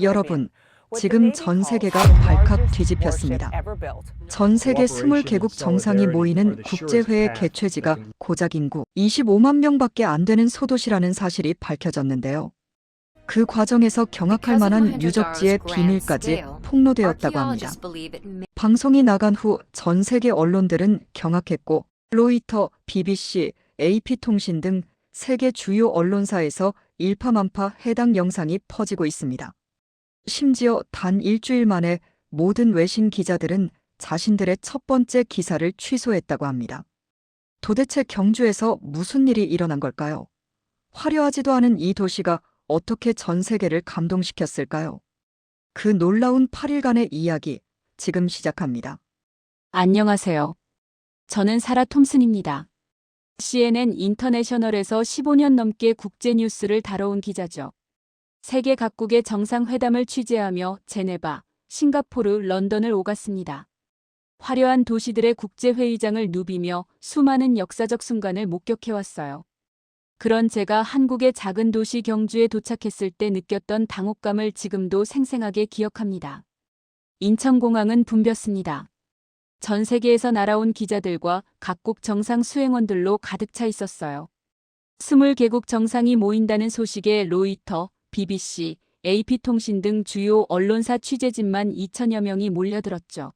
여러분, 지금 전 세계가 발칵 뒤집혔습니다. 전 세계 20개국 정상이 모이는 국제회의 개최지가 고작 인구 25만 명밖에 안 되는 소도시라는 사실이 밝혀졌는데요. 그 과정에서 경악할 만한 유적지의 비밀까지 폭로되었다고 합니다. 방송이 나간 후 전 세계 언론들은 경악했고, 로이터, BBC, AP통신 등 세계 주요 언론사에서 일파만파 해당 영상이 퍼지고 있습니다. 심지어 단 일주일 만에 모든 외신 기자들은 자신들의 첫 번째 기사를 취소했다고 합니다. 도대체 경주에서 무슨 일이 일어난 걸까요? 화려하지도 않은 이 도시가 어떻게 전 세계를 감동시켰을까요? 그 놀라운 8일간의 이야기, 지금 시작합니다. 안녕하세요. 저는 사라 톰슨입니다. CNN 인터내셔널에서 15년 넘게 국제 뉴스를 다뤄온 기자죠. 세계 각국의 정상회담을 취재하며 제네바, 싱가포르, 런던을 오갔습니다. 화려한 도시들의 국제회의장을 누비며 수많은 역사적 순간을 목격해왔어요. 그런 제가 한국의 작은 도시 경주에 도착했을 때 느꼈던 당혹감을 지금도 생생하게 기억합니다. 인천공항은 붐볐습니다. 전 세계에서 날아온 기자들과 각국 정상 수행원들로 가득 차 있었어요. 20개국 정상이 모인다는 소식에 로이터, BBC, AP통신 등 주요 언론사 취재진만 2천여 명이 몰려들었죠.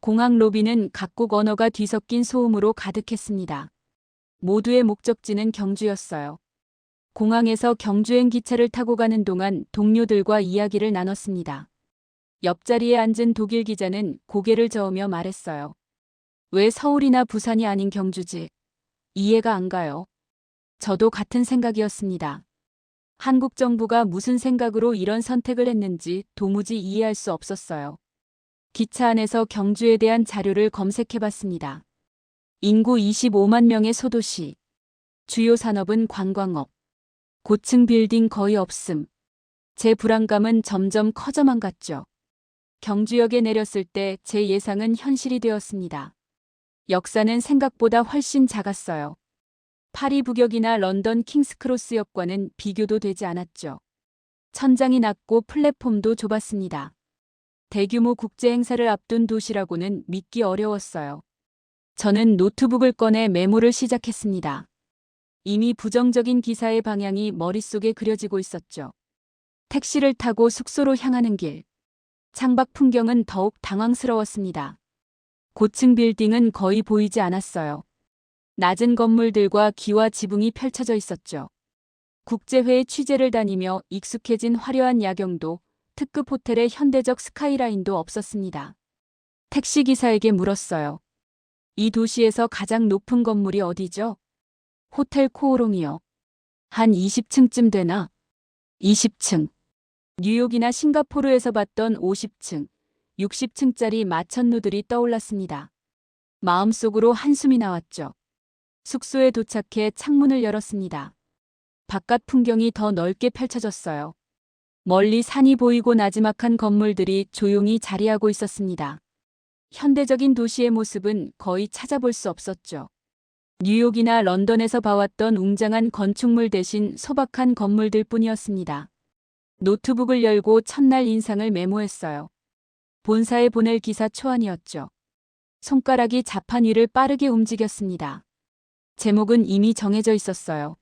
공항 로비는 각국 언어가 뒤섞인 소음으로 가득했습니다. 모두의 목적지는 경주였어요. 공항에서 경주행 기차를 타고 가는 동안 동료들과 이야기를 나눴습니다. 옆자리에 앉은 독일 기자는 고개를 저으며 말했어요. 왜 서울이나 부산이 아닌 경주지? 이해가 안 가요. 저도 같은 생각이었습니다. 한국 정부가 무슨 생각으로 이런 선택을 했는지 도무지 이해할 수 없었어요. 기차 안에서 경주에 대한 자료를 검색해봤습니다. 인구 25만 명의 소도시. 주요 산업은 관광업. 고층 빌딩 거의 없음. 제 불안감은 점점 커져만 갔죠. 경주역에 내렸을 때 제 예상은 현실이 되었습니다. 역사는 생각보다 훨씬 작았어요. 파리 북역이나 런던 킹스크로스역과는 비교도 되지 않았죠. 천장이 낮고 플랫폼도 좁았습니다. 대규모 국제 행사를 앞둔 도시라고는 믿기 어려웠어요. 저는 노트북을 꺼내 메모를 시작했습니다. 이미 부정적인 기사의 방향이 머릿속에 그려지고 있었죠. 택시를 타고 숙소로 향하는 길. 창밖 풍경은 더욱 당황스러웠습니다. 고층 빌딩은 거의 보이지 않았어요. 낮은 건물들과 기와 지붕이 펼쳐져 있었죠. 국제회의 취재를 다니며 익숙해진 화려한 야경도, 특급 호텔의 현대적 스카이라인도 없었습니다. 택시기사에게 물었어요. 이 도시에서 가장 높은 건물이 어디죠? 호텔 코오롱이요. 한 20층쯤 되나? 20층. 뉴욕이나 싱가포르에서 봤던 50층, 60층짜리 마천루들이 떠올랐습니다. 마음속으로 한숨이 나왔죠. 숙소에 도착해 창문을 열었습니다. 바깥 풍경이 더 넓게 펼쳐졌어요. 멀리 산이 보이고 나지막한 건물들이 조용히 자리하고 있었습니다. 현대적인 도시의 모습은 거의 찾아볼 수 없었죠. 뉴욕이나 런던에서 봐왔던 웅장한 건축물 대신 소박한 건물들 뿐이었습니다. 노트북을 열고 첫날 인상을 메모했어요. 본사에 보낼 기사 초안이었죠. 손가락이 자판 위를 빠르게 움직였습니다. 제목은 이미 정해져 있었어요.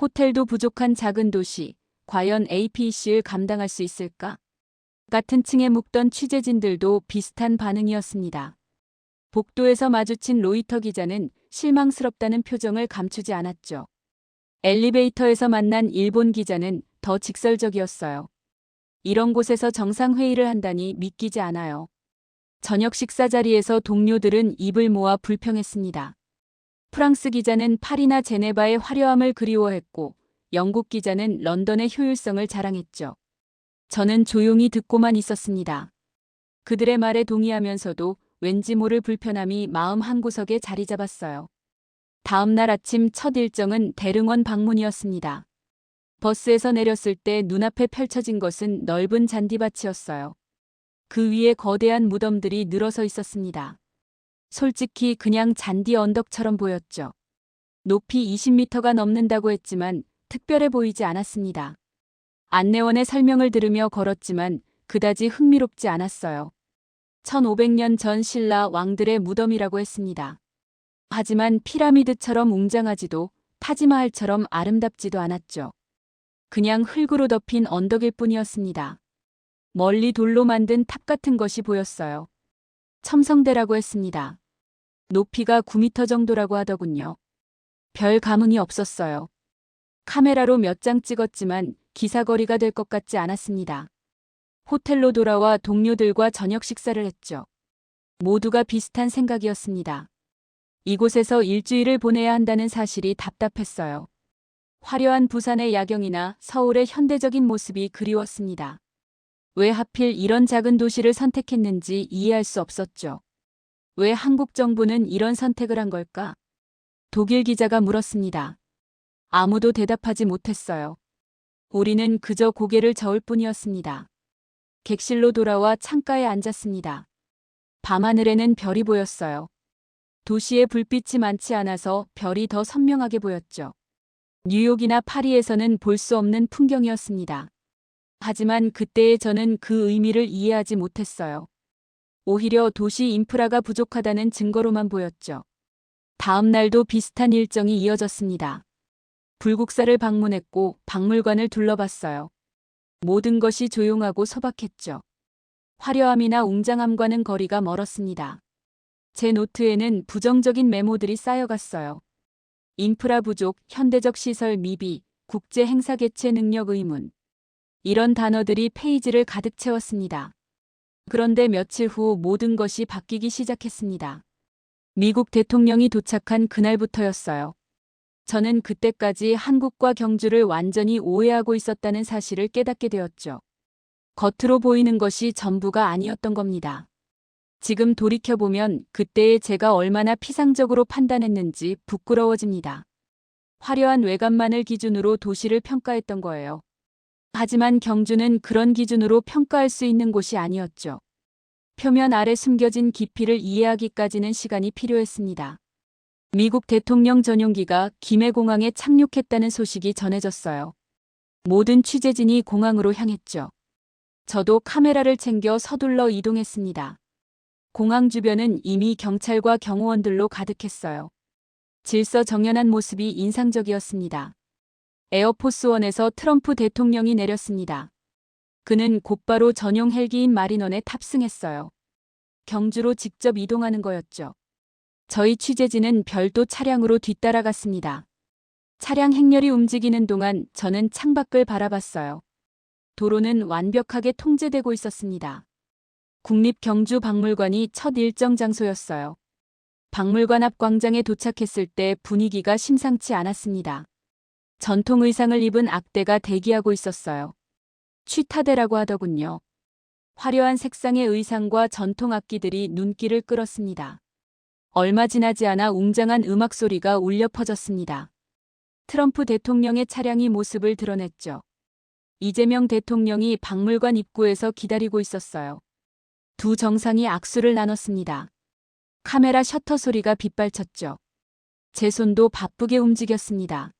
호텔도 부족한 작은 도시, 과연 APC를 감당할 수 있을까? 같은 층에 묵던 취재진들도 비슷한 반응이었습니다. 복도에서 마주친 로이터 기자는 실망스럽다는 표정을 감추지 않았죠. 엘리베이터에서 만난 일본 기자는 더 직설적이었어요. 이런 곳에서 정상회의를 한다니 믿기지 않아요. 저녁 식사 자리에서 동료들은 입을 모아 불평했습니다. 프랑스 기자는 파리나 제네바의 화려함을 그리워했고, 영국 기자는 런던의 효율성을 자랑했죠. 저는 조용히 듣고만 있었습니다. 그들의 말에 동의하면서도 왠지 모를 불편함이 마음 한구석에 자리 잡았어요. 다음 날 아침 첫 일정은 대릉원 방문이었습니다. 버스에서 내렸을 때 눈앞에 펼쳐진 것은 넓은 잔디밭이었어요. 그 위에 거대한 무덤들이 늘어서 있었습니다. 솔직히 그냥 잔디 언덕처럼 보였죠. 높이 20m가 넘는다고 했지만 특별해 보이지 않았습니다. 안내원의 설명을 들으며 걸었지만 그다지 흥미롭지 않았어요. 1500년 전 신라 왕들의 무덤이라고 했습니다. 하지만 피라미드처럼 웅장하지도 타지마할처럼 아름답지도 않았죠. 그냥 흙으로 덮인 언덕일 뿐이었습니다. 멀리 돌로 만든 탑 같은 것이 보였어요. 첨성대라고 했습니다. 높이가 9m 정도라고 하더군요. 별 감흥이 없었어요. 카메라로 몇 장 찍었지만 기사거리가 될 것 같지 않았습니다. 호텔로 돌아와 동료들과 저녁 식사를 했죠. 모두가 비슷한 생각이었습니다. 이곳에서 일주일을 보내야 한다는 사실이 답답했어요. 화려한 부산의 야경이나 서울의 현대적인 모습이 그리웠습니다. 왜 하필 이런 작은 도시를 선택했는지 이해할 수 없었죠. 왜 한국 정부는 이런 선택을 한 걸까? 독일 기자가 물었습니다. 아무도 대답하지 못했어요. 우리는 그저 고개를 저을 뿐이었습니다. 객실로 돌아와 창가에 앉았습니다. 밤하늘에는 별이 보였어요. 도시에 불빛이 많지 않아서 별이 더 선명하게 보였죠. 뉴욕이나 파리에서는 볼 수 없는 풍경이었습니다. 하지만 그때의 저는 그 의미를 이해하지 못했어요. 오히려 도시 인프라가 부족하다는 증거로만 보였죠. 다음 날도 비슷한 일정이 이어졌습니다. 불국사를 방문했고 박물관을 둘러봤어요. 모든 것이 조용하고 소박했죠. 화려함이나 웅장함과는 거리가 멀었습니다. 제 노트에는 부정적인 메모들이 쌓여갔어요. 인프라 부족, 현대적 시설 미비, 국제 행사 개최 능력 의문. 이런 단어들이 페이지를 가득 채웠습니다. 그런데 며칠 후 모든 것이 바뀌기 시작했습니다. 미국 대통령이 도착한 그날부터였어요. 저는 그때까지 한국과 경주를 완전히 오해하고 있었다는 사실을 깨닫게 되었죠. 겉으로 보이는 것이 전부가 아니었던 겁니다. 지금 돌이켜보면 그때의 제가 얼마나 피상적으로 판단했는지 부끄러워집니다. 화려한 외관만을 기준으로 도시를 평가했던 거예요. 하지만 경주는 그런 기준으로 평가할 수 있는 곳이 아니었죠. 표면 아래 숨겨진 깊이를 이해하기까지는 시간이 필요했습니다. 미국 대통령 전용기가 김해공항에 착륙했다는 소식이 전해졌어요. 모든 취재진이 공항으로 향했죠. 저도 카메라를 챙겨 서둘러 이동했습니다. 공항 주변은 이미 경찰과 경호원들로 가득했어요. 질서정연한 모습이 인상적이었습니다. 에어포스원에서 트럼프 대통령이 내렸습니다. 그는 곧바로 전용 헬기인 마리넌에 탑승했어요. 경주로 직접 이동하는 거였죠. 저희 취재진은 별도 차량으로 뒤따라갔습니다. 차량 행렬이 움직이는 동안 저는 창밖을 바라봤어요. 도로는 완벽하게 통제되고 있었습니다. 국립경주박물관이 첫 일정 장소였어요. 박물관 앞 광장에 도착했을 때 분위기가 심상치 않았습니다. 전통 의상을 입은 악대가 대기하고 있었어요. 취타대라고 하더군요. 화려한 색상의 의상과 전통 악기들이 눈길을 끌었습니다. 얼마 지나지 않아 웅장한 음악 소리가 울려 퍼졌습니다. 트럼프 대통령의 차량이 모습을 드러냈죠. 이재명 대통령이 박물관 입구에서 기다리고 있었어요. 두 정상이 악수를 나눴습니다. 카메라 셔터 소리가 빗발쳤죠. 제 손도 바쁘게 움직였습니다.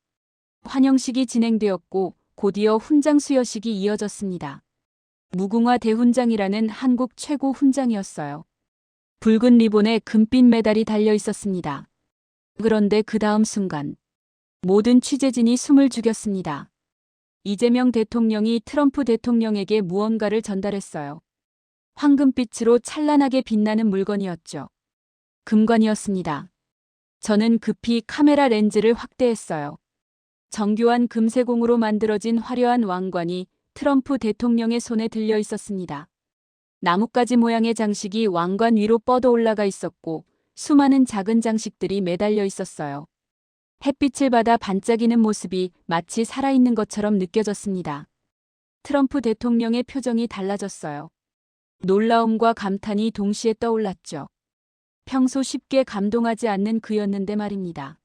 환영식이 진행되었고 곧이어 훈장 수여식이 이어졌습니다. 무궁화 대훈장이라는 한국 최고 훈장이었어요. 붉은 리본에 금빛 메달이 달려 있었습니다. 그런데 그 다음 순간 모든 취재진이 숨을 죽였습니다. 이재명 대통령이 트럼프 대통령에게 무언가를 전달했어요. 황금빛으로 찬란하게 빛나는 물건이었죠. 금관이었습니다. 저는 급히 카메라 렌즈를 확대했어요. 정교한 금세공으로 만들어진 화려한 왕관이 트럼프 대통령의 손에 들려 있었습니다. 나뭇가지 모양의 장식이 왕관 위로 뻗어 올라가 있었고 수많은 작은 장식들이 매달려 있었어요. 햇빛을 받아 반짝이는 모습이 마치 살아있는 것처럼 느껴졌습니다. 트럼프 대통령의 표정이 달라졌어요. 놀라움과 감탄이 동시에 떠올랐죠. 평소 쉽게 감동하지 않는 그였는데 말입니다.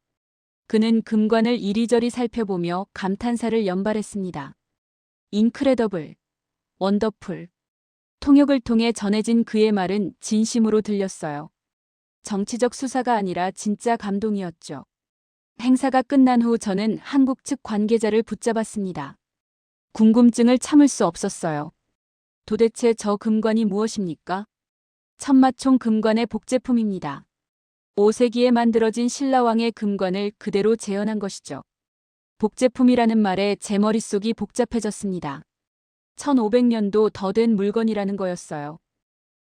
그는 금관을 이리저리 살펴보며 감탄사를 연발했습니다. 인크레더블, 원더풀. 통역을 통해 전해진 그의 말은 진심으로 들렸어요. 정치적 수사가 아니라 진짜 감동이었죠. 행사가 끝난 후 저는 한국 측 관계자를 붙잡았습니다. 궁금증을 참을 수 없었어요. 도대체 저 금관이 무엇입니까? 천마총 금관의 복제품입니다. 5세기에 만들어진 신라왕의 금관을 그대로 재현한 것이죠. 복제품이라는 말에 제 머릿속이 복잡해졌습니다. 1500년도 더 된 물건이라는 거였어요.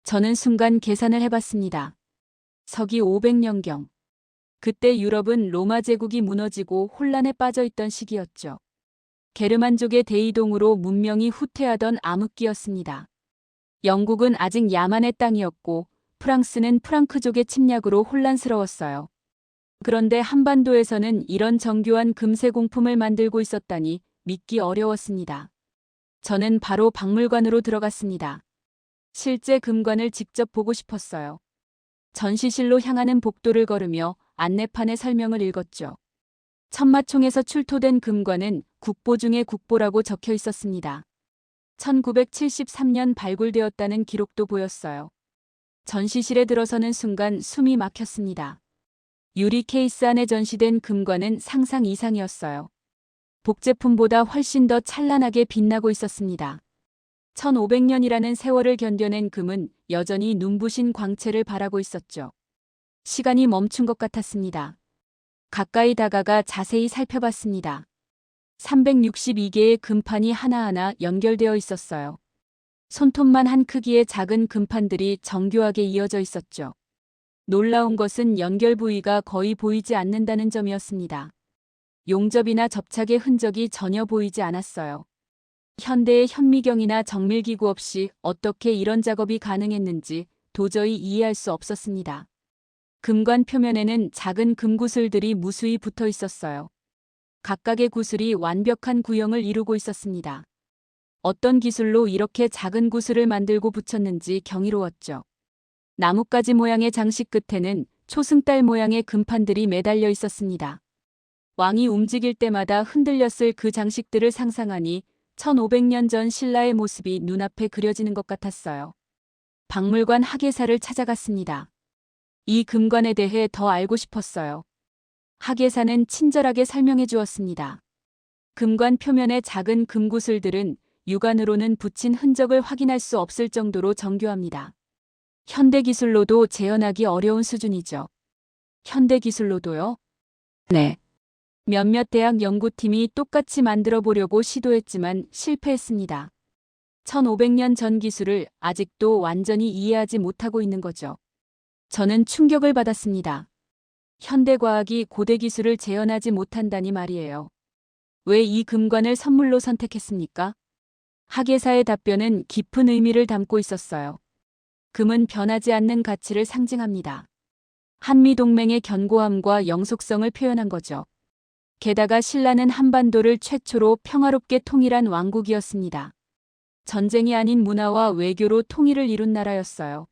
저는 순간 계산을 해봤습니다. 서기 500년경. 그때 유럽은 로마 제국이 무너지고 혼란에 빠져 있던 시기였죠. 게르만족의 대이동으로 문명이 후퇴하던 암흑기였습니다. 영국은 아직 야만의 땅이었고 프랑스는 프랑크족의 침략으로 혼란스러웠어요. 그런데 한반도에서는 이런 정교한 금세 공품을 만들고 있었다니 믿기 어려웠습니다. 저는 바로 박물관으로 들어갔습니다. 실제 금관을 직접 보고 싶었어요. 전시실로 향하는 복도를 걸으며 안내판의 설명을 읽었죠. 천마총에서 출토된 금관은 국보 중의 국보라고 적혀 있었습니다. 1973년 발굴되었다는 기록도 보였어요. 전시실에 들어서는 순간 숨이 막혔습니다. 유리 케이스 안에 전시된 금관은 상상 이상이었어요. 복제품보다 훨씬 더 찬란하게 빛나고 있었습니다. 1500년이라는 세월을 견뎌낸 금은 여전히 눈부신 광채를 발하고 있었죠. 시간이 멈춘 것 같았습니다. 가까이 다가가 자세히 살펴봤습니다. 362개의 금판이 하나하나 연결되어 있었어요. 손톱만 한 크기의 작은 금판들이 정교하게 이어져 있었죠. 놀라운 것은 연결 부위가 거의 보이지 않는다는 점이었습니다. 용접이나 접착의 흔적이 전혀 보이지 않았어요. 현대의 현미경이나 정밀기구 없이 어떻게 이런 작업이 가능했는지 도저히 이해할 수 없었습니다. 금관 표면에는 작은 금구슬들이 무수히 붙어 있었어요. 각각의 구슬이 완벽한 구형을 이루고 있었습니다. 어떤 기술로 이렇게 작은 구슬을 만들고 붙였는지 경이로웠죠. 나뭇가지 모양의 장식 끝에는 초승달 모양의 금판들이 매달려 있었습니다. 왕이 움직일 때마다 흔들렸을 그 장식들을 상상하니 1500년 전 신라의 모습이 눈앞에 그려지는 것 같았어요. 박물관 학예사를 찾아갔습니다. 이 금관에 대해 더 알고 싶었어요. 학예사는 친절하게 설명해 주었습니다. 금관 표면의 작은 금구슬들은 육안으로는 붙인 흔적을 확인할 수 없을 정도로 정교합니다. 현대기술로도 재현하기 어려운 수준이죠. 현대기술로도요? 네. 몇몇 대학 연구팀이 똑같이 만들어 보려고 시도했지만 실패했습니다. 1500년 전 기술을 아직도 완전히 이해하지 못하고 있는 거죠. 저는 충격을 받았습니다. 현대과학이 고대 기술을 재현하지 못한다니 말이에요. 왜 이 금관을 선물로 선택했습니까? 학예사의 답변은 깊은 의미를 담고 있었어요. 금은 변하지 않는 가치를 상징합니다. 한미동맹의 견고함과 영속성을 표현한 거죠. 게다가 신라는 한반도를 최초로 평화롭게 통일한 왕국이었습니다. 전쟁이 아닌 문화와 외교로 통일을 이룬 나라였어요.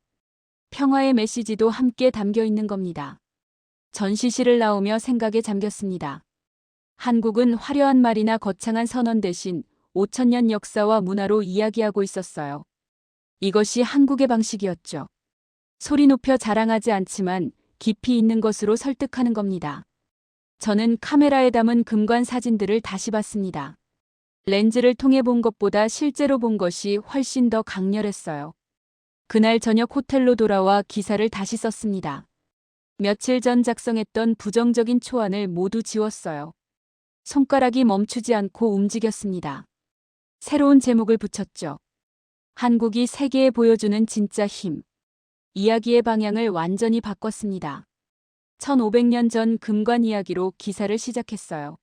평화의 메시지도 함께 담겨 있는 겁니다. 전시실을 나오며 생각에 잠겼습니다. 한국은 화려한 말이나 거창한 선언 대신 5000년 역사와 문화로 이야기하고 있었어요. 이것이 한국의 방식이었죠. 소리 높여 자랑하지 않지만 깊이 있는 것으로 설득하는 겁니다. 저는 카메라에 담은 금관 사진들을 다시 봤습니다. 렌즈를 통해 본 것보다 실제로 본 것이 훨씬 더 강렬했어요. 그날 저녁 호텔로 돌아와 기사를 다시 썼습니다. 며칠 전 작성했던 부정적인 초안을 모두 지웠어요. 손가락이 멈추지 않고 움직였습니다. 새로운 제목을 붙였죠. 한국이 세계에 보여주는 진짜 힘. 이야기의 방향을 완전히 바꿨습니다. 1500년 전 금관 이야기로 기사를 시작했어요.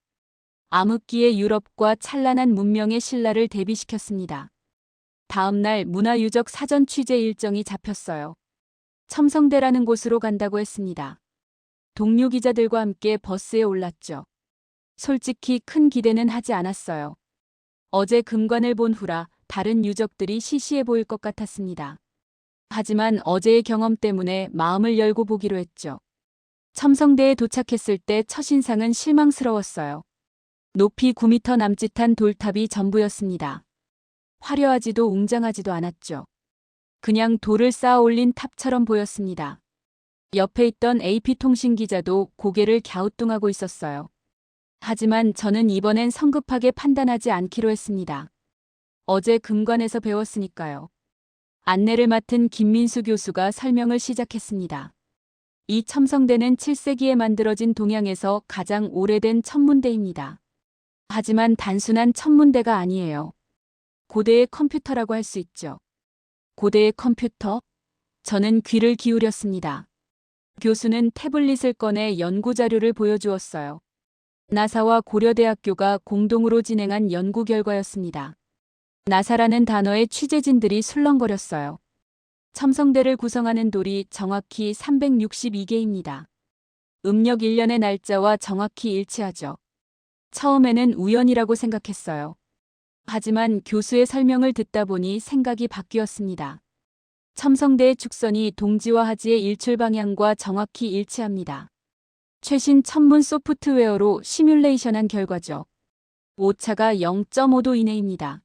암흑기의 유럽과 찬란한 문명의 신라를 대비시켰습니다. 다음 날 문화유적 사전 취재 일정이 잡혔어요. 첨성대라는 곳으로 간다고 했습니다. 동료 기자들과 함께 버스에 올랐죠. 솔직히 큰 기대는 하지 않았어요. 어제 금관을 본 후라 다른 유적들이 시시해 보일 것 같았습니다. 하지만 어제의 경험 때문에 마음을 열고 보기로 했죠. 첨성대에 도착했을 때 첫인상은 실망스러웠어요. 높이 9m 남짓한 돌탑이 전부였습니다. 화려하지도 웅장하지도 않았죠. 그냥 돌을 쌓아 올린 탑처럼 보였습니다. 옆에 있던 AP통신 기자도 고개를 갸우뚱하고 있었어요. 하지만 저는 이번엔 성급하게 판단하지 않기로 했습니다. 어제 금관에서 배웠으니까요. 안내를 맡은 김민수 교수가 설명을 시작했습니다. 이 첨성대는 7세기에 만들어진 동양에서 가장 오래된 천문대입니다. 하지만 단순한 천문대가 아니에요. 고대의 컴퓨터라고 할 수 있죠. 고대의 컴퓨터? 저는 귀를 기울였습니다. 교수는 태블릿을 꺼내 연구 자료를 보여주었어요. 나사와 고려대학교가 공동으로 진행한 연구 결과였습니다. 나사라는 단어에 취재진들이 술렁거렸어요. 첨성대를 구성하는 돌이 정확히 362개입니다. 음력 1년의 날짜와 정확히 일치하죠. 처음에는 우연이라고 생각했어요. 하지만 교수의 설명을 듣다 보니 생각이 바뀌었습니다. 첨성대의 축선이 동지와 하지의 일출 방향과 정확히 일치합니다. 최신 천문 소프트웨어로 시뮬레이션한 결과죠. 오차가 0.5도 이내입니다.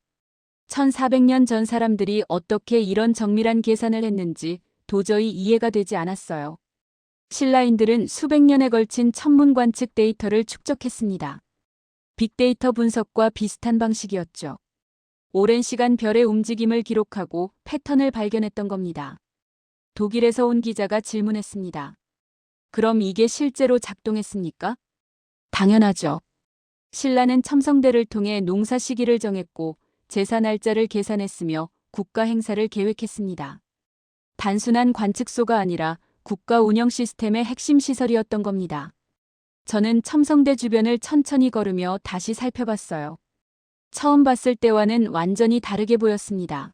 1400년 전 사람들이 어떻게 이런 정밀한 계산을 했는지 도저히 이해가 되지 않았어요. 신라인들은 수백 년에 걸친 천문 관측 데이터를 축적했습니다. 빅데이터 분석과 비슷한 방식이었죠. 오랜 시간 별의 움직임을 기록하고 패턴을 발견했던 겁니다. 독일에서 온 기자가 질문했습니다. 그럼 이게 실제로 작동했습니까? 당연하죠. 신라는 첨성대를 통해 농사 시기를 정했고 제사 날짜를 계산했으며 국가 행사를 계획했습니다. 단순한 관측소가 아니라 국가 운영 시스템의 핵심 시설이었던 겁니다. 저는 첨성대 주변을 천천히 걸으며 다시 살펴봤어요. 처음 봤을 때와는 완전히 다르게 보였습니다.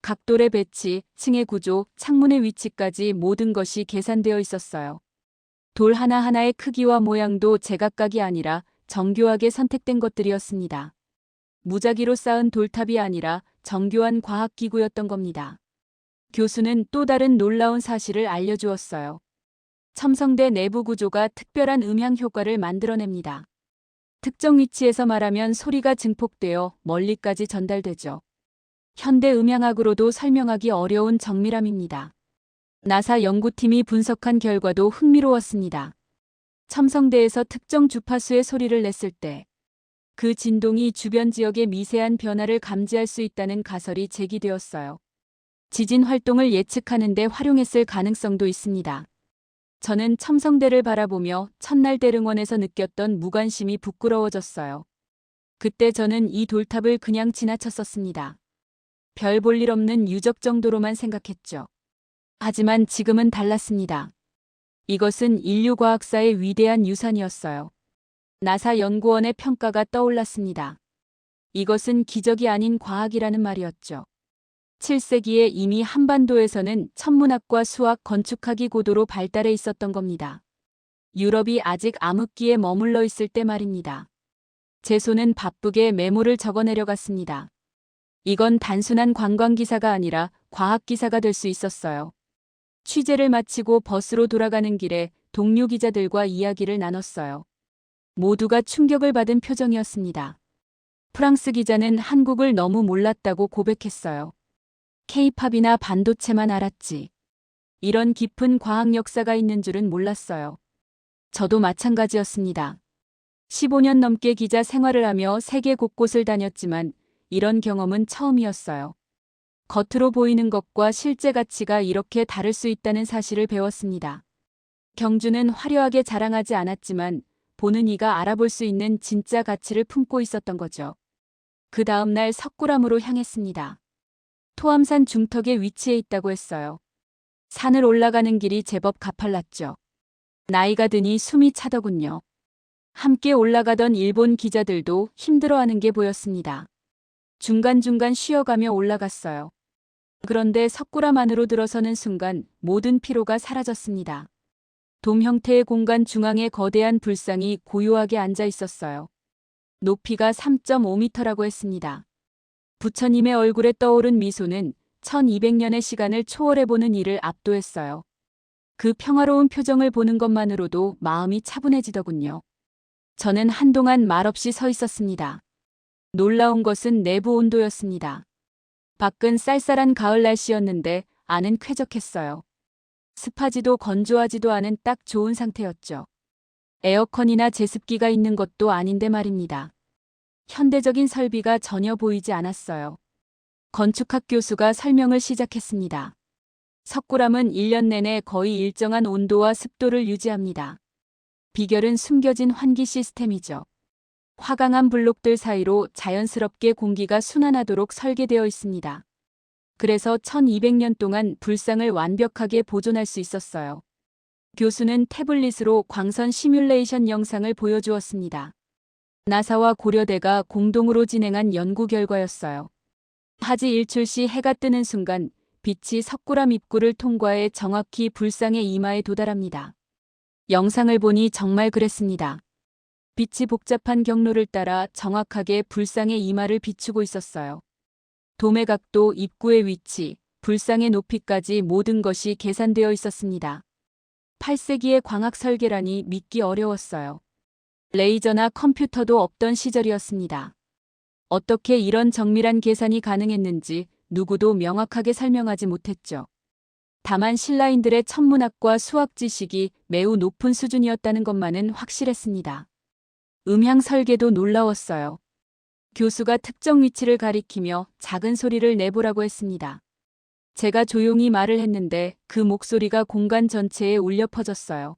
각돌의 배치, 층의 구조, 창문의 위치까지 모든 것이 계산되어 있었어요. 돌 하나하나의 크기와 모양도 제각각이 아니라 정교하게 선택된 것들이었습니다. 무작위로 쌓은 돌탑이 아니라 정교한 과학기구였던 겁니다. 교수는 또 다른 놀라운 사실을 알려주었어요. 첨성대 내부 구조가 특별한 음향 효과를 만들어냅니다. 특정 위치에서 말하면 소리가 증폭되어 멀리까지 전달되죠. 현대 음향학으로도 설명하기 어려운 정밀함입니다. 나사 연구팀이 분석한 결과도 흥미로웠습니다. 첨성대에서 특정 주파수의 소리를 냈을 때 그 진동이 주변 지역의 미세한 변화를 감지할 수 있다는 가설이 제기되었어요. 지진 활동을 예측하는 데 활용했을 가능성도 있습니다. 저는 첨성대를 바라보며 첫날 대릉원에서 느꼈던 무관심이 부끄러워졌어요. 그때 저는 이 돌탑을 그냥 지나쳤었습니다. 별 볼 일 없는 유적 정도로만 생각했죠. 하지만 지금은 달랐습니다. 이것은 인류 과학사의 위대한 유산이었어요. 나사 연구원의 평가가 떠올랐습니다. 이것은 기적이 아닌 과학이라는 말이었죠. 7세기에 이미 한반도에서는 천문학과 수학, 건축학이 고도로 발달해 있었던 겁니다. 유럽이 아직 암흑기에 머물러 있을 때 말입니다. 제 손은 바쁘게 메모를 적어내려갔습니다. 이건 단순한 관광기사가 아니라 과학기사가 될 수 있었어요. 취재를 마치고 버스로 돌아가는 길에 동료 기자들과 이야기를 나눴어요. 모두가 충격을 받은 표정이었습니다. 프랑스 기자는 한국을 너무 몰랐다고 고백했어요. K-팝이나 반도체만 알았지. 이런 깊은 과학 역사가 있는 줄은 몰랐어요. 저도 마찬가지였습니다. 15년 넘게 기자 생활을 하며 세계 곳곳을 다녔지만 이런 경험은 처음이었어요. 겉으로 보이는 것과 실제 가치가 이렇게 다를 수 있다는 사실을 배웠습니다. 경주는 화려하게 자랑하지 않았지만 보는 이가 알아볼 수 있는 진짜 가치를 품고 있었던 거죠. 그 다음 날 석굴암으로 향했습니다. 토암산 중턱에 위치해 있다고 했어요. 산을 올라가는 길이 제법 가팔랐죠. 나이가 드니 숨이 차더군요. 함께 올라가던 일본 기자들도 힘들어하는 게 보였습니다. 중간중간 쉬어가며 올라갔어요. 그런데 석굴암 안으로 들어서는 순간 모든 피로가 사라졌습니다. 돔 형태의 공간 중앙에 거대한 불상이 고요하게 앉아 있었어요. 높이가 3.5m라고 했습니다. 부처님의 얼굴에 떠오른 미소는 1200년의 시간을 초월해보는 이를 압도했어요. 그 평화로운 표정을 보는 것만으로도 마음이 차분해지더군요. 저는 한동안 말없이 서 있었습니다. 놀라운 것은 내부 온도였습니다. 밖은 쌀쌀한 가을 날씨였는데 안은 쾌적했어요. 습하지도 건조하지도 않은 딱 좋은 상태였죠. 에어컨이나 제습기가 있는 것도 아닌데 말입니다. 현대적인 설비가 전혀 보이지 않았어요. 건축학 교수가 설명을 시작했습니다. 석굴암은 1년 내내 거의 일정한 온도와 습도를 유지합니다. 비결은 숨겨진 환기 시스템이죠. 화강암 블록들 사이로 자연스럽게 공기가 순환하도록 설계되어 있습니다. 그래서 1200년 동안 불상을 완벽하게 보존할 수 있었어요. 교수는 태블릿으로 광선 시뮬레이션 영상을 보여주었습니다. 나사와 고려대가 공동으로 진행한 연구 결과였어요. 하지 일출 시 해가 뜨는 순간 빛이 석굴암 입구를 통과해 정확히 불상의 이마에 도달합니다. 영상을 보니 정말 그랬습니다. 빛이 복잡한 경로를 따라 정확하게 불상의 이마를 비추고 있었어요. 돔의 각도, 입구의 위치, 불상의 높이까지 모든 것이 계산되어 있었습니다. 8세기의 광학 설계라니 믿기 어려웠어요. 레이저나 컴퓨터도 없던 시절이었습니다. 어떻게 이런 정밀한 계산이 가능했는지 누구도 명확하게 설명하지 못했죠. 다만 신라인들의 천문학과 수학 지식이 매우 높은 수준이었다는 것만은 확실했습니다. 음향 설계도 놀라웠어요. 교수가 특정 위치를 가리키며 작은 소리를 내보라고 했습니다. 제가 조용히 말을 했는데 그 목소리가 공간 전체에 울려 퍼졌어요.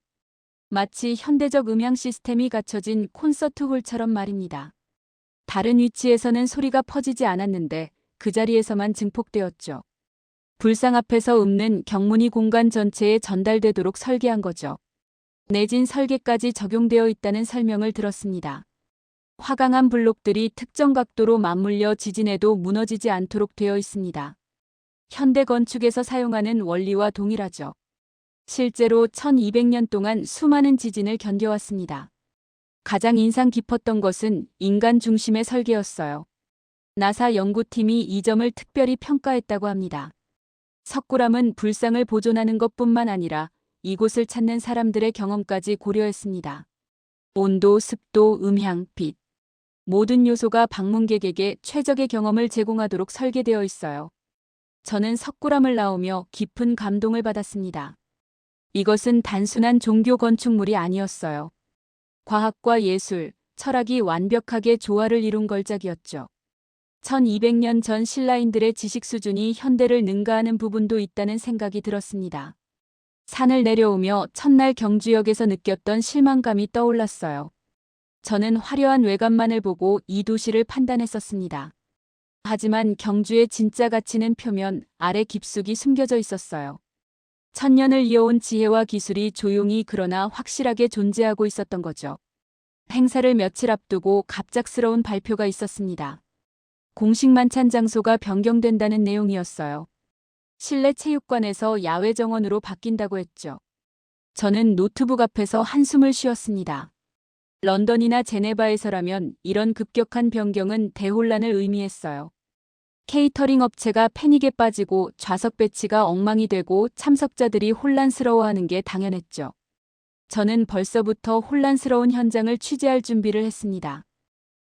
마치 현대적 음향 시스템이 갖춰진 콘서트 홀처럼 말입니다. 다른 위치에서는 소리가 퍼지지 않았는데 그 자리에서만 증폭되었죠. 불상 앞에서 읊는 경문이 공간 전체에 전달되도록 설계한 거죠. 내진 설계까지 적용되어 있다는 설명을 들었습니다. 화강암 블록들이 특정 각도로 맞물려 지진에도 무너지지 않도록 되어 있습니다. 현대 건축에서 사용하는 원리와 동일하죠. 실제로 1200년 동안 수많은 지진을 견뎌왔습니다. 가장 인상 깊었던 것은 인간 중심의 설계였어요. 나사 연구팀이 이 점을 특별히 평가했다고 합니다. 석굴암은 불상을 보존하는 것뿐만 아니라 이곳을 찾는 사람들의 경험까지 고려했습니다. 온도, 습도, 음향, 빛. 모든 요소가 방문객에게 최적의 경험을 제공하도록 설계되어 있어요. 저는 석굴암을 나오며 깊은 감동을 받았습니다. 이것은 단순한 종교 건축물이 아니었어요. 과학과 예술, 철학이 완벽하게 조화를 이룬 걸작이었죠. 1200년 전 신라인들의 지식 수준이 현대를 능가하는 부분도 있다는 생각이 들었습니다. 산을 내려오며 첫날 경주역에서 느꼈던 실망감이 떠올랐어요. 저는 화려한 외관만을 보고 이 도시를 판단했었습니다. 하지만 경주의 진짜 가치는 표면 아래 깊숙이 숨겨져 있었어요. 천년을 이어온 지혜와 기술이 조용히 그러나 확실하게 존재하고 있었던 거죠. 행사를 며칠 앞두고 갑작스러운 발표가 있었습니다. 공식 만찬 장소가 변경된다는 내용이었어요. 실내 체육관에서 야외 정원으로 바뀐다고 했죠. 저는 노트북 앞에서 한숨을 쉬었습니다. 런던이나 제네바에서라면 이런 급격한 변경은 대혼란을 의미했어요. 케이터링 업체가 패닉에 빠지고 좌석 배치가 엉망이 되고 참석자들이 혼란스러워하는 게 당연했죠. 저는 벌써부터 혼란스러운 현장을 취재할 준비를 했습니다.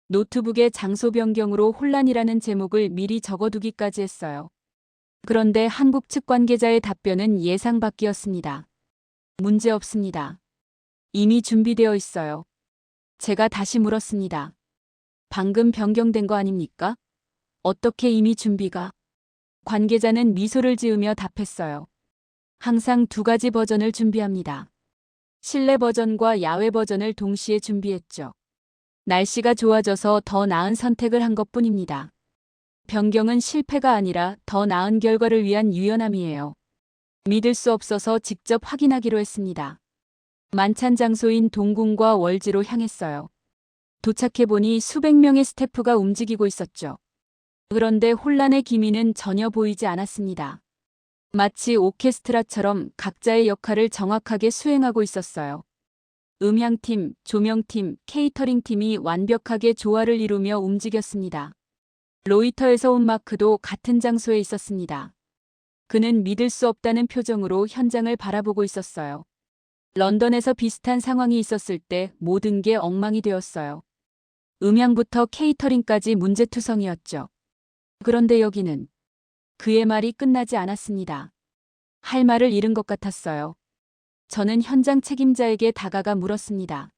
노트북에 장소 변경으로 혼란이라는 제목을 미리 적어두기까지 했어요. 그런데 한국 측 관계자의 답변은 예상 밖이었습니다. 문제 없습니다. 이미 준비되어 있어요. 제가 다시 물었습니다. 방금 변경된 거 아닙니까? 어떻게 이미 준비가? 관계자는 미소를 지으며 답했어요. 항상 두 가지 버전을 준비합니다. 실내 버전과 야외 버전을 동시에 준비했죠. 날씨가 좋아져서 더 나은 선택을 한 것뿐입니다. 변경은 실패가 아니라 더 나은 결과를 위한 유연함이에요. 믿을 수 없어서 직접 확인하기로 했습니다. 만찬 장소인 동궁과 월지로 향했어요. 도착해보니 수백 명의 스태프가 움직이고 있었죠. 그런데 혼란의 기미는 전혀 보이지 않았습니다. 마치 오케스트라처럼 각자의 역할을 정확하게 수행하고 있었어요. 음향팀, 조명팀, 케이터링팀이 완벽하게 조화를 이루며 움직였습니다. 로이터에서 온 마크도 같은 장소에 있었습니다. 그는 믿을 수 없다는 표정으로 현장을 바라보고 있었어요. 런던에서 비슷한 상황이 있었을 때 모든 게 엉망이 되었어요. 음향부터 케이터링까지 문제투성이었죠. 그런데 여기는 그의 말이 끝나지 않았습니다. 할 말을 잃은 것 같았어요. 저는 현장 책임자에게 다가가 물었습니다.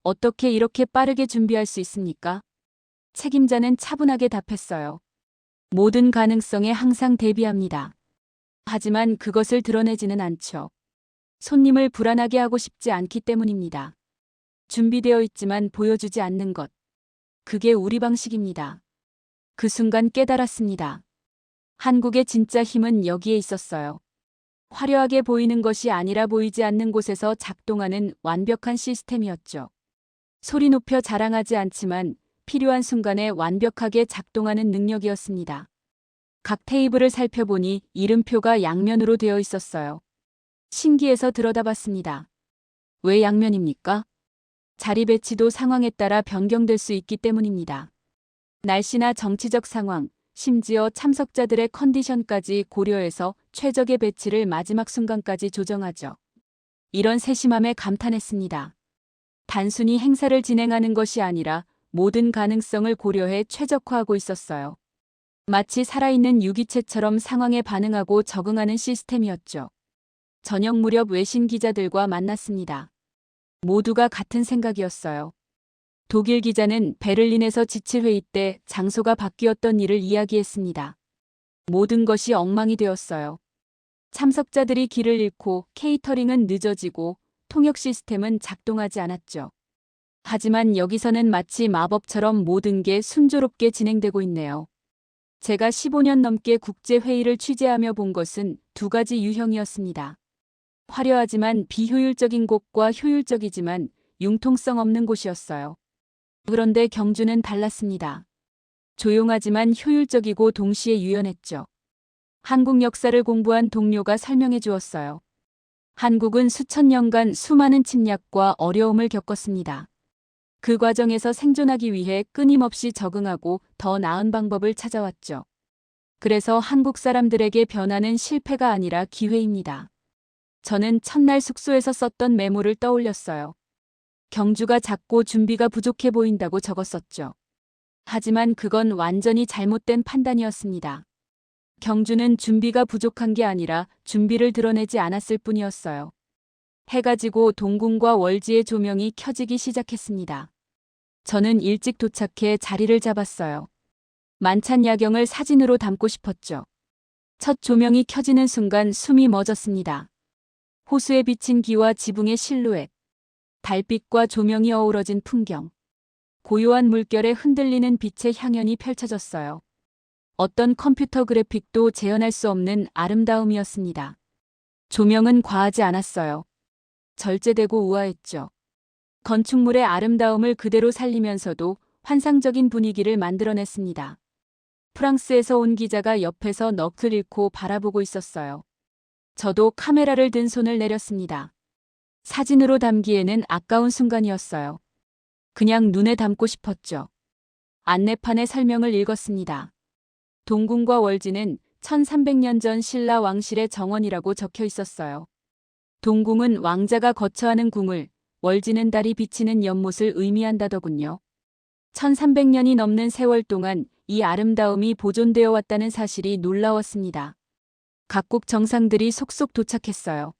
어떻게 이렇게 빠르게 준비할 수 있습니까? 책임자는 차분하게 답했어요. 모든 가능성에 항상 대비합니다. 하지만 그것을 드러내지는 않죠. 손님을 불안하게 하고 싶지 않기 때문입니다. 준비되어 있지만 보여주지 않는 것. 그게 우리 방식입니다. 그 순간 깨달았습니다. 한국의 진짜 힘은 여기에 있었어요. 화려하게 보이는 것이 아니라 보이지 않는 곳에서 작동하는 완벽한 시스템이었죠. 소리 높여 자랑하지 않지만 필요한 순간에 완벽하게 작동하는 능력이었습니다. 각 테이블을 살펴보니 이름표가 양면으로 되어 있었어요. 신기해서 들여다봤습니다. 왜 양면입니까? 자리 배치도 상황에 따라 변경될 수 있기 때문입니다. 날씨나 정치적 상황, 심지어 참석자들의 컨디션까지 고려해서 최적의 배치를 마지막 순간까지 조정하죠. 이런 세심함에 감탄했습니다. 단순히 행사를 진행하는 것이 아니라 모든 가능성을 고려해 최적화하고 있었어요. 마치 살아있는 유기체처럼 상황에 반응하고 적응하는 시스템이었죠. 저녁 무렵 외신 기자들과 만났습니다. 모두가 같은 생각이었어요. 독일 기자는 베를린에서 지칠 회의 때 장소가 바뀌었던 일을 이야기했습니다. 모든 것이 엉망이 되었어요. 참석자들이 길을 잃고 케이터링은 늦어지고 통역 시스템은 작동하지 않았죠. 하지만 여기서는 마치 마법처럼 모든 게 순조롭게 진행되고 있네요. 제가 15년 넘게 국제회의를 취재하며 본 것은 두 가지 유형이었습니다. 화려하지만 비효율적인 곳과 효율적이지만 융통성 없는 곳이었어요. 그런데 경주는 달랐습니다. 조용하지만 효율적이고 동시에 유연했죠. 한국 역사를 공부한 동료가 설명해 주었어요. 한국은 수천 년간 수많은 침략과 어려움을 겪었습니다. 그 과정에서 생존하기 위해 끊임없이 적응하고 더 나은 방법을 찾아왔죠. 그래서 한국 사람들에게 변화는 실패가 아니라 기회입니다. 저는 첫날 숙소에서 썼던 메모를 떠올렸어요. 경주가 작고 준비가 부족해 보인다고 적었었죠. 하지만 그건 완전히 잘못된 판단이었습니다. 경주는 준비가 부족한 게 아니라 준비를 드러내지 않았을 뿐이었어요. 해가 지고 동궁과 월지의 조명이 켜지기 시작했습니다. 저는 일찍 도착해 자리를 잡았어요. 만찬 야경을 사진으로 담고 싶었죠. 첫 조명이 켜지는 순간 숨이 멎었습니다. 호수에 비친 기와 지붕의 실루엣, 달빛과 조명이 어우러진 풍경, 고요한 물결에 흔들리는 빛의 향연이 펼쳐졌어요. 어떤 컴퓨터 그래픽도 재현할 수 없는 아름다움이었습니다. 조명은 과하지 않았어요. 절제되고 우아했죠. 건축물의 아름다움을 그대로 살리면서도 환상적인 분위기를 만들어냈습니다. 프랑스에서 온 기자가 옆에서 넋을 잃고 바라보고 있었어요. 저도 카메라를 든 손을 내렸습니다. 사진으로 담기에는 아까운 순간이었어요. 그냥 눈에 담고 싶었죠. 안내판의 설명을 읽었습니다. 동궁과 월지는 1300년 전 신라 왕실의 정원이라고 적혀 있었어요. 동궁은 왕자가 거처하는 궁을, 월지는 달이 비치는 연못을 의미한다더군요. 1300년이 넘는 세월 동안 이 아름다움이 보존되어 왔다는 사실이 놀라웠습니다. 각국 정상들이 속속 도착했어요.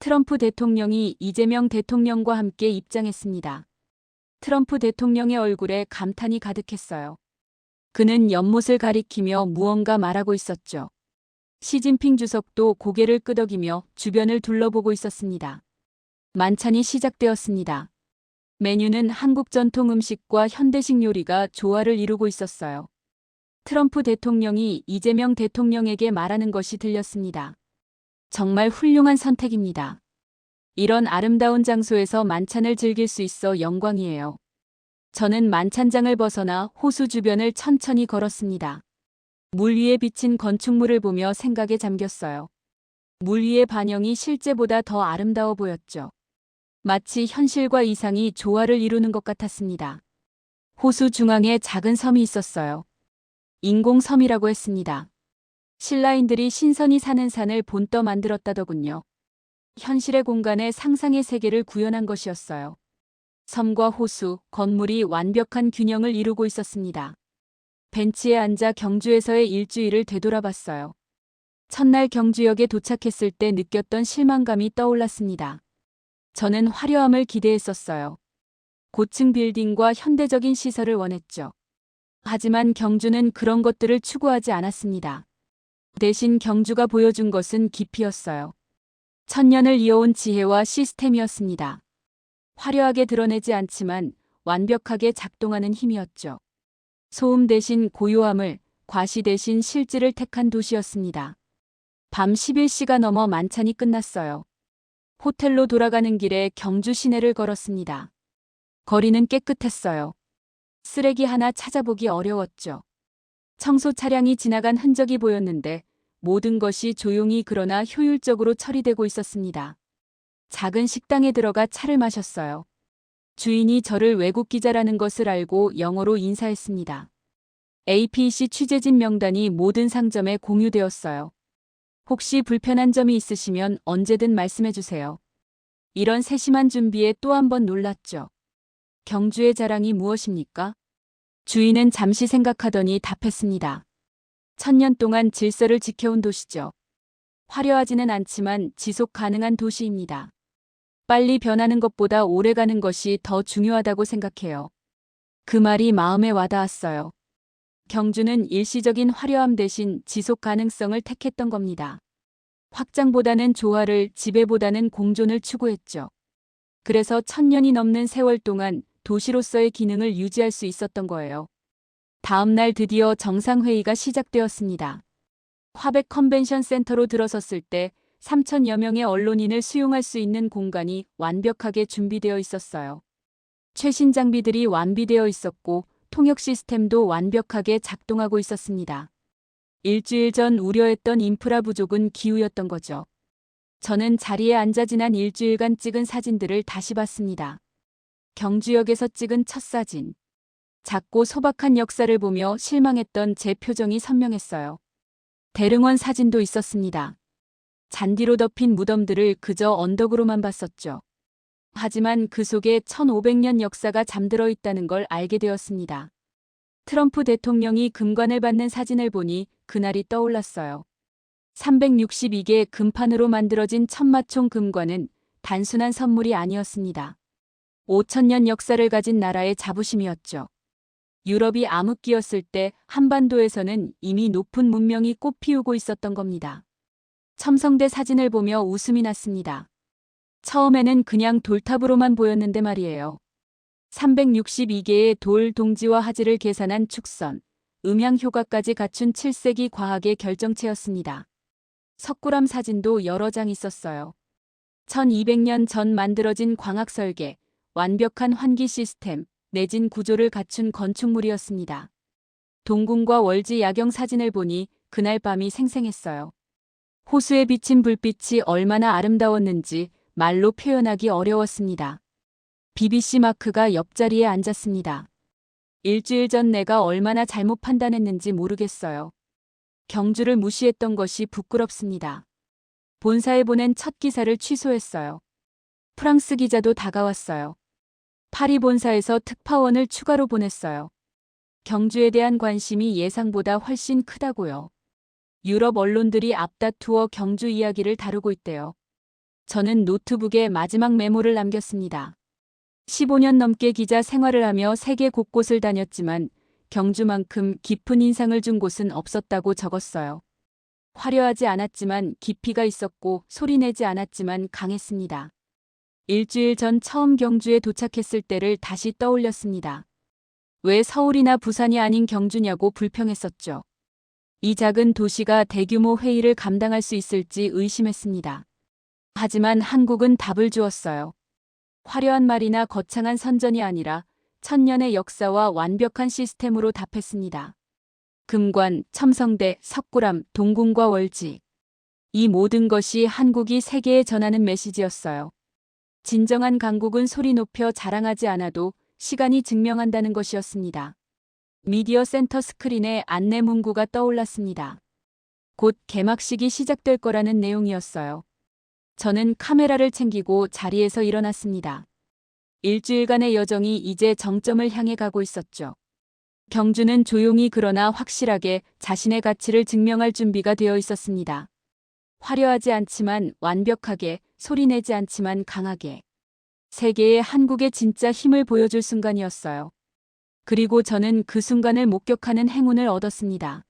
트럼프 대통령이 이재명 대통령과 함께 입장했습니다. 트럼프 대통령의 얼굴에 감탄이 가득했어요. 그는 연못을 가리키며 무언가 말하고 있었죠. 시진핑 주석도 고개를 끄덕이며 주변을 둘러보고 있었습니다. 만찬이 시작되었습니다. 메뉴는 한국 전통 음식과 현대식 요리가 조화를 이루고 있었어요. 트럼프 대통령이 이재명 대통령에게 말하는 것이 들렸습니다. 정말 훌륭한 선택입니다. 이런 아름다운 장소에서 만찬을 즐길 수 있어 영광이에요. 저는 만찬장을 벗어나 호수 주변을 천천히 걸었습니다. 물 위에 비친 건축물을 보며 생각에 잠겼어요. 물 위의 반영이 실제보다 더 아름다워 보였죠. 마치 현실과 이상이 조화를 이루는 것 같았습니다. 호수 중앙에 작은 섬이 있었어요. 인공섬이라고 했습니다. 신라인들이 신선히 사는 산을 본떠 만들었다더군요. 현실의 공간에 상상의 세계를 구현한 것이었어요. 섬과 호수, 건물이 완벽한 균형을 이루고 있었습니다. 벤치에 앉아 경주에서의 일주일을 되돌아봤어요. 첫날 경주역에 도착했을 때 느꼈던 실망감이 떠올랐습니다. 저는 화려함을 기대했었어요. 고층 빌딩과 현대적인 시설을 원했죠. 하지만 경주는 그런 것들을 추구하지 않았습니다. 대신 경주가 보여준 것은 깊이였어요. 천년을 이어온 지혜와 시스템이었습니다. 화려하게 드러내지 않지만 완벽하게 작동하는 힘이었죠. 소음 대신 고요함을, 과시 대신 실질을 택한 도시였습니다. 밤 11시가 넘어 만찬이 끝났어요. 호텔로 돌아가는 길에 경주 시내를 걸었습니다. 거리는 깨끗했어요. 쓰레기 하나 찾아보기 어려웠죠. 청소 차량이 지나간 흔적이 보였는데 모든 것이 조용히 그러나 효율적으로 처리되고 있었습니다. 작은 식당에 들어가 차를 마셨어요. 주인이 저를 외국 기자라는 것을 알고 영어로 인사했습니다. APC 취재진 명단이 모든 상점에 공유되었어요. 혹시 불편한 점이 있으시면 언제든 말씀해 주세요. 이런 세심한 준비에 또 한 번 놀랐죠. 경주의 자랑이 무엇입니까? 주인은 잠시 생각하더니 답했습니다. 1000년 동안 질서를 지켜온 도시죠. 화려하지는 않지만 지속 가능한 도시입니다. 빨리 변하는 것보다 오래 가는 것이 더 중요하다고 생각해요. 그 말이 마음에 와닿았어요. 경주는 일시적인 화려함 대신 지속 가능성을 택했던 겁니다. 확장보다는 조화를, 지배보다는 공존을 추구했죠. 그래서 1000년이 넘는 세월 동안 도시로서의 기능을 유지할 수 있었던 거예요. 다음 날 드디어 정상회의가 시작되었습니다. 화백 컨벤션 센터로 들어섰을 때 3000여 명의 언론인을 수용할 수 있는 공간이 완벽하게 준비되어 있었어요. 최신 장비들이 완비되어 있었고 통역 시스템도 완벽하게 작동하고 있었습니다. 일주일 전 우려했던 인프라 부족은 기우였던 거죠. 저는 자리에 앉아 지난 일주일간 찍은 사진들을 다시 봤습니다. 경주역에서 찍은 첫 사진. 작고 소박한 역사를 보며 실망했던 제 표정이 선명했어요. 대릉원 사진도 있었습니다. 잔디로 덮인 무덤들을 그저 언덕으로만 봤었죠. 하지만 그 속에 1500년 역사가 잠들어 있다는 걸 알게 되었습니다. 트럼프 대통령이 금관을 받는 사진을 보니 그날이 떠올랐어요. 362개 금판으로 만들어진 천마총 금관은 단순한 선물이 아니었습니다. 5000년 역사를 가진 나라의 자부심이었죠. 유럽이 암흑기였을 때 한반도에서는 이미 높은 문명이 꽃피우고 있었던 겁니다. 첨성대 사진을 보며 웃음이 났습니다. 처음에는 그냥 돌탑으로만 보였는데 말이에요. 362개의 돌 동지와 하지를 계산한 축선, 음향 효과까지 갖춘 7세기 과학의 결정체였습니다. 석굴암 사진도 여러 장 있었어요. 1200년 전 만들어진 광학 설계, 완벽한 환기 시스템, 내진 구조를 갖춘 건축물이었습니다. 동궁과 월지 야경 사진을 보니 그날 밤이 생생했어요. 호수에 비친 불빛이 얼마나 아름다웠는지 말로 표현하기 어려웠습니다. BBC 마크가 옆자리에 앉았습니다. 일주일 전 내가 얼마나 잘못 판단했는지 모르겠어요. 경주를 무시했던 것이 부끄럽습니다. 본사에 보낸 첫 기사를 취소했어요. 프랑스 기자도 다가왔어요. 파리 본사에서 특파원을 추가로 보냈어요. 경주에 대한 관심이 예상보다 훨씬 크다고요. 유럽 언론들이 앞다투어 경주 이야기를 다루고 있대요. 저는 노트북에 마지막 메모를 남겼습니다. 15년 넘게 기자 생활을 하며 세계 곳곳을 다녔지만 경주만큼 깊은 인상을 준 곳은 없었다고 적었어요. 화려하지 않았지만 깊이가 있었고 소리내지 않았지만 강했습니다. 일주일 전 처음 경주에 도착했을 때를 다시 떠올렸습니다. 왜 서울이나 부산이 아닌 경주냐고 불평했었죠. 이 작은 도시가 대규모 회의를 감당할 수 있을지 의심했습니다. 하지만 한국은 답을 주었어요. 화려한 말이나 거창한 선전이 아니라 1000년의 역사와 완벽한 시스템으로 답했습니다. 금관, 첨성대, 석굴암, 동궁과 월지. 이 모든 것이 한국이 세계에 전하는 메시지였어요. 진정한 강국은 소리 높여 자랑하지 않아도 시간이 증명한다는 것이었습니다. 미디어 센터 스크린에 안내 문구가 떠올랐습니다. 곧 개막식이 시작될 거라는 내용이었어요. 저는 카메라를 챙기고 자리에서 일어났습니다. 일주일간의 여정이 이제 정점을 향해 가고 있었죠. 경주는 조용히 그러나 확실하게 자신의 가치를 증명할 준비가 되어 있었습니다. 화려하지 않지만 완벽하게, 소리내지 않지만 강하게. 세계에 한국의 진짜 힘을 보여줄 순간이었어요. 그리고 저는 그 순간을 목격하는 행운을 얻었습니다.